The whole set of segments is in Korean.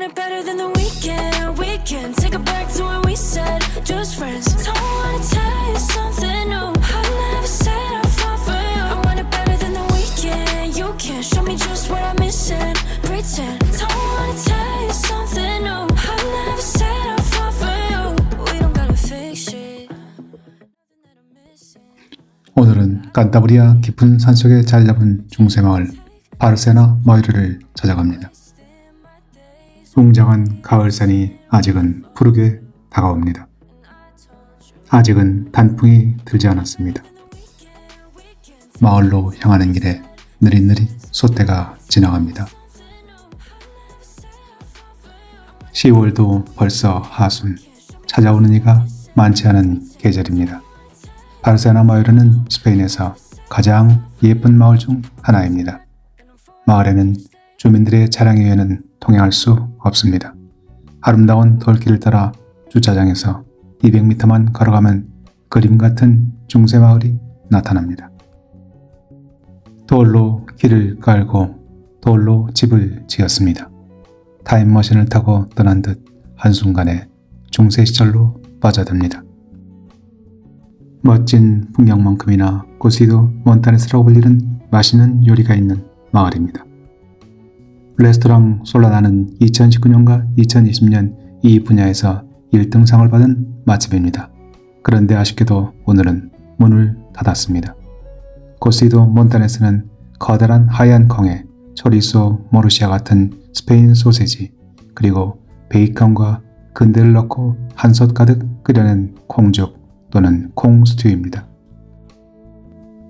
it better than the weekend. We can take it back to when we said just friends. Don't wanna tell you something new. I never said I'd fall for you. I want it better than the weekend. You can show me just what I'm missing. Pretend. Don't wanna tell you something new. I never said I'd fall for you. We don't gotta fix it. 오늘은 칸타브리아 깊은 산속에 자리 잡은 중세마을 바르세나 마이르를 찾아갑니다. 웅장한 가을산이 아직은 푸르게 다가옵니다. 아직은 단풍이 들지 않았습니다. 마을로 향하는 길에 느릿느릿 소떼가 지나갑니다. 10월도 벌써 하순, 찾아오는 이가 많지 않은 계절입니다. 바르세나 마이르는 스페인에서 가장 예쁜 마을 중 하나입니다. 마을에는 주민들의 자랑에 의해는 통행할 수 없습니다. 아름다운 돌길을 따라 주차장에서 200m만 걸어가면 그림 같은 중세 마을이 나타납니다. 돌로 길을 깔고 돌로 집을 지었습니다. 타임머신을 타고 떠난 듯 한순간에 중세 시절로 빠져듭니다. 멋진 풍경만큼이나 코시도 몬타네스라고 불리는 맛있는 요리가 있는 마을입니다. 레스토랑 솔라나는 2019년과 2020년 이 분야에서 1등상을 받은 맛집입니다. 그런데 아쉽게도 오늘은 문을 닫았습니다. 코시도 몬타네스는 커다란 하얀 콩에 초리소 모르시아 같은 스페인 소세지 그리고 베이컨과 근대를 넣고 한솥 가득 끓여낸 콩죽 또는 콩스튜입니다.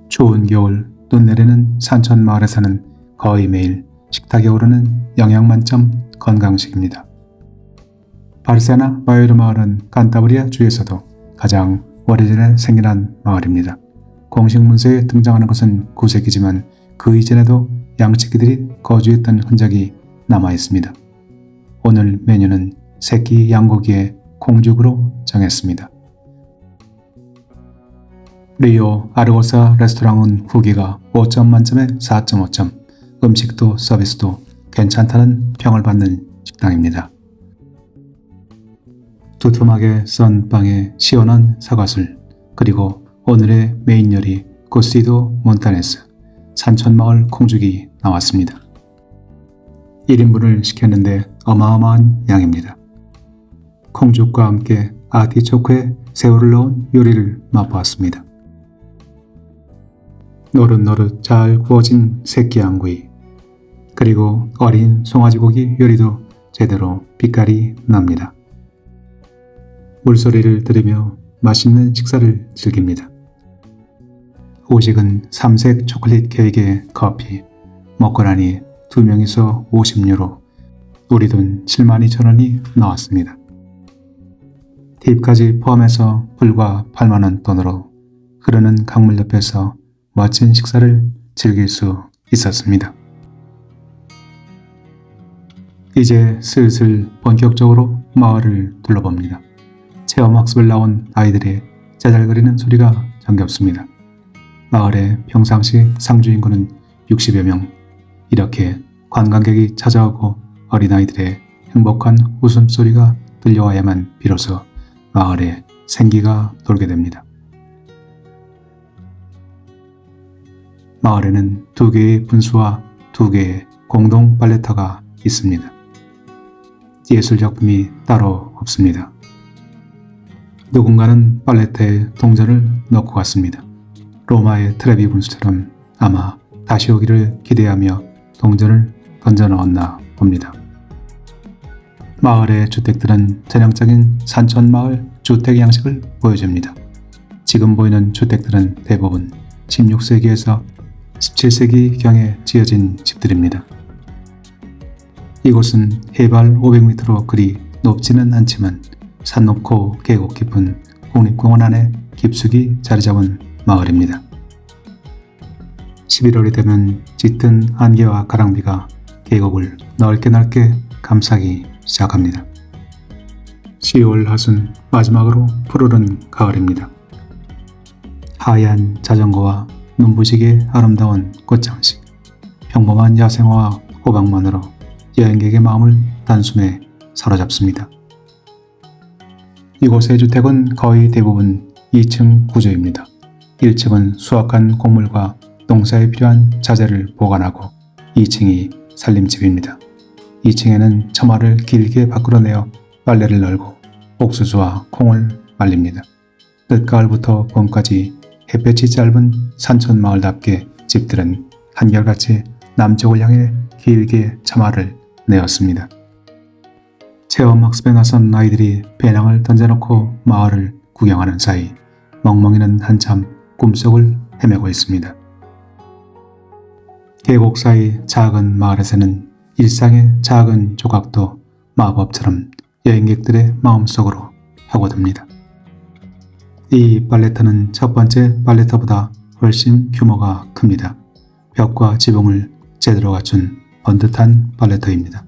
추운 겨울 눈 내리는 산천 마을에서는 거의 매일 식탁에 오르는 영양만점 건강식입니다. 바르세나 마이르 마을은 칸타브리아 주에서도 가장 오래전에 생겨난 마을입니다. 공식 문서에 등장하는 것은 9세기지만 그 이전에도 양치기들이 거주했던 흔적이 남아 있습니다. 오늘 메뉴는 새끼 양고기에 콩죽으로 정했습니다. 리오 아르고사 레스토랑은 후기가 5점 만점에 4.5점, 음식도 서비스도 괜찮다는 평을 받는 식당입니다. 두툼하게 썬 빵에 시원한 사과술, 그리고 오늘의 메인 요리 코시도 몬타네스, 산천마을 콩죽이 나왔습니다. 1인분을 시켰는데 어마어마한 양입니다. 콩죽과 함께 아티초크에 새우를 넣은 요리를 맛보았습니다. 노릇노릇 잘 구워진 새끼 양구이, 그리고 어린 송아지고기 요리도 제대로 빛깔이 납니다. 물소리를 들으며 맛있는 식사를 즐깁니다. 후식은 삼색 초콜릿 케이크에 커피, 먹고 나니 2명이서 50유로, 우리 돈 72,000원이 나왔습니다. 팁까지 포함해서 불과 8만원 돈으로 흐르는 강물 옆에서 멋진 식사를 즐길 수 있었습니다. 이제 슬슬 본격적으로 마을을 둘러봅니다. 체험학습을 나온 아이들의 짜잘거리는 소리가 정겹습니다. 마을의 평상시 상주 인구는 60여 명. 이렇게 관광객이 찾아오고 어린아이들의 행복한 웃음소리가 들려와야만 비로소 마을에 생기가 돌게 됩니다. 마을에는 2개의 분수와 2개의 공동 발레터가 있습니다. 예술작품이 따로 없습니다. 누군가는 발레터에 동전을 넣고 갔습니다. 로마의 트레비 분수처럼 아마 다시 오기를 기대하며 동전을 던져 넣었나 봅니다. 마을의 주택들은 전형적인 산천마을 주택 양식을 보여줍니다. 지금 보이는 주택들은 대부분 16세기에서 17세기경에 지어진 집들입니다. 이곳은 해발 500m로 그리 높지는 않지만 산 높고 계곡 깊은 국립공원 안에 깊숙이 자리 잡은 마을입니다. 11월이 되면 짙은 안개와 가랑비가 계곡을 넓게 감싸기 시작합니다. 10월 하순 마지막으로 푸르른 가을입니다. 하얀 자전거와 눈부시게 아름다운 꽃장식, 평범한 야생화와 호박만으로 여행객의 마음을 단숨에 사로잡습니다. 이곳의 주택은 거의 대부분 2층 구조입니다. 1층은 수확한 곡물과 농사에 필요한 자재를 보관하고 2층이 살림집입니다. 2층에는 처마를 길게 밖으로 내어 빨래를 널고 옥수수와 콩을 말립니다. 늦가을부터 봄까지 햇볕이 짧은 산촌마을답게 집들은 한결같이 남쪽을 향해 길게 처마를 내었습니다. 체험학습에 나선 아이들이 배낭을 던져놓고 마을을 구경하는 사이 멍멍이는 한참 꿈속을 헤매고 있습니다. 계곡 사이 작은 마을에서는 일상의 작은 조각도 마법처럼 여행객들의 마음속으로 파고듭니다. 이 발레터는 첫 번째 발레터보다 훨씬 규모가 큽니다. 벽과 지붕을 제대로 갖춘 번듯한 발레터입니다.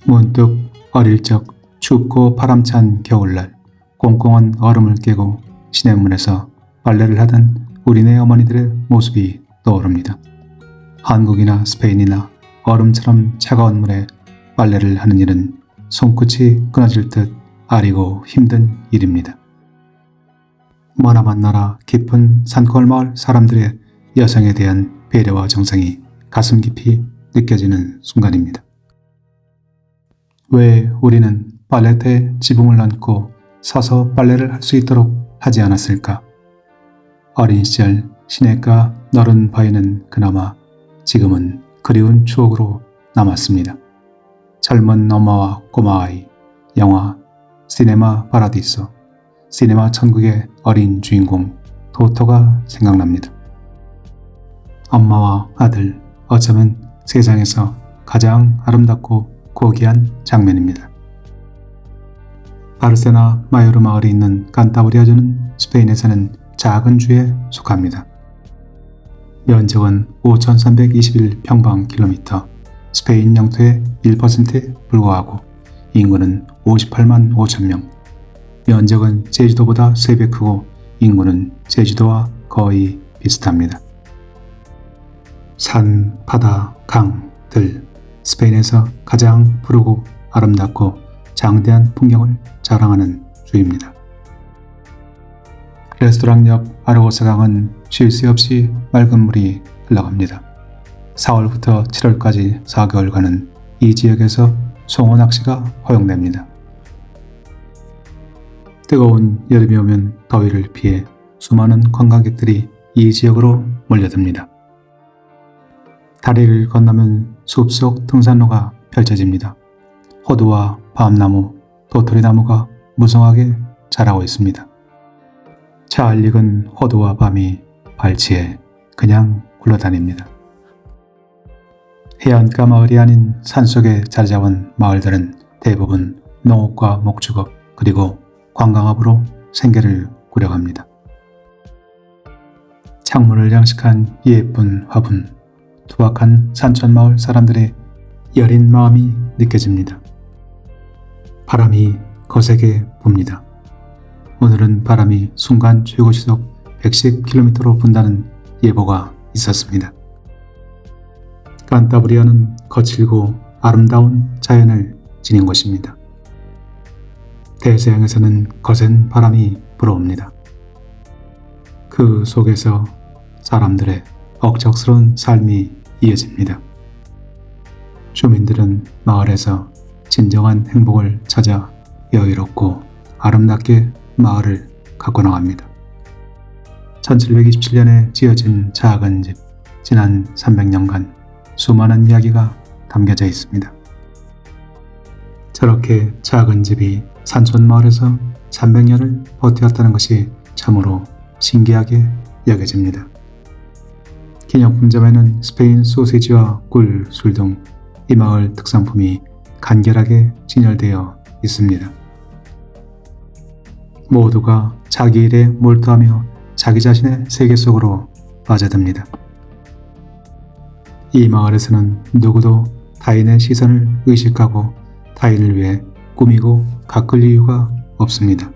문득 어릴 적 춥고 바람찬 겨울날 꽁꽁한 얼음을 깨고 시냇물에서 빨래를 하던 우리네 어머니들의 모습이 떠오릅니다. 한국이나 스페인이나 얼음처럼 차가운 물에 빨래를 하는 일은 손끝이 끊어질 듯 아리고 힘든 일입니다. 머나먼 나라 깊은 산골 마을 사람들의 여성에 대한 배려와 정성이 가슴 깊이 느껴지는 순간입니다. 왜 우리는 빨래터에 지붕을 얹고 서서 빨래를 할 수 있도록 하지 않았을까? 어린 시절 시냇가 너른 바위는 그나마 지금은 그리운 추억으로 남았습니다. 젊은 엄마와 꼬마 아이, 영화 시네마 파라디소, 시네마 천국의 어린 주인공 토토가 생각납니다. 엄마와 아들, 어쩌면 세상에서 가장 아름답고 고귀한 장면입니다. 바르세나 마요르 마을이 있는 칸타브리아주는 스페인에서는 작은 주에 속합니다. 면적은 5,321평방킬로미터, 스페인 영토의 1%에 불과하고 인구는 58만 5천 명, 면적은 제주도보다 3배 크고 인구는 제주도와 거의 비슷합니다. 산, 바다, 강, 들, 스페인에서 가장 푸르고 아름답고 장대한 풍경을 자랑하는 주입니다. 레스토랑 옆 아르고스 강은 쉴 새 없이 맑은 물이 흘러갑니다. 4월부터 7월까지 4개월간은 이 지역에서 송어 낚시가 허용됩니다. 뜨거운 여름이 오면 더위를 피해 수많은 관광객들이 이 지역으로 몰려듭니다. 다리를 건너면 숲속 등산로가 펼쳐집니다. 호두와 밤나무, 도토리나무가 무성하게 자라고 있습니다. 잘 익은 호두와 밤이 발치에 그냥 굴러다닙니다. 해안가 마을이 아닌 산속에 자리 잡은 마을들은 대부분 농업과 목축업 그리고 관광업으로 생계를 꾸려갑니다. 창문을 장식한 예쁜 화분, 투박한 산촌마을 사람들의 여린 마음이 느껴집니다. 바람이 거세게 붑니다. 오늘은 바람이 순간 최고시속 110km로 분다는 예보가 있었습니다. 칸타브리아는 거칠고 아름다운 자연을 지닌 곳입니다. 대서양에서는 거센 바람이 불어옵니다. 그 속에서 사람들의 억척스러운 삶이 이어집니다. 주민들은 마을에서 진정한 행복을 찾아 여유롭고 아름답게 마을을 갖고 나갑니다. 1727년에 지어진 작은 집, 지난 300년간 수많은 이야기가 담겨져 있습니다. 저렇게 작은 집이 산촌 마을에서 300년을 버텼다는 것이 참으로 신기하게 여겨집니다. 기념품점에는 스페인 소시지와 꿀, 술 등 이 마을 특산품이 간결하게 진열되어 있습니다. 모두가 자기 일에 몰두하며 자기 자신의 세계 속으로 빠져듭니다. 이 마을에서는 누구도 타인의 시선을 의식하고 타인을 위해 꾸미고 가꿀 이유가 없습니다.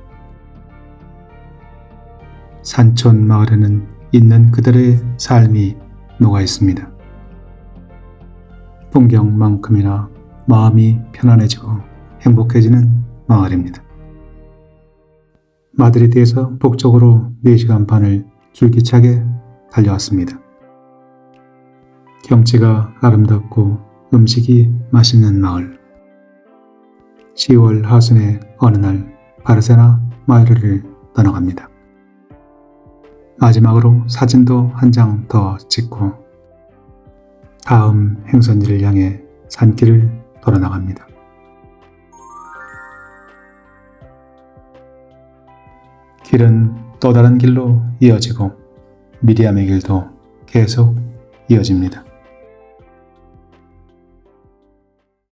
산촌 마을에는 있는 그들의 삶이 녹아 있습니다. 풍경만큼이나 마음이 편안해지고 행복해지는 마을입니다. 마드리드에서 북쪽으로 4시간 반을 줄기차게 달려왔습니다. 경치가 아름답고 음식이 맛있는 마을. 10월 하순의 어느 날 바르세나 마요르를 떠나갑니다. 마지막으로 사진도 한 장 더 찍고 다음 행선지를 향해 산길을 돌아 나갑니다. 길은 또 다른 길로 이어지고 미리암의 길도 계속 이어집니다.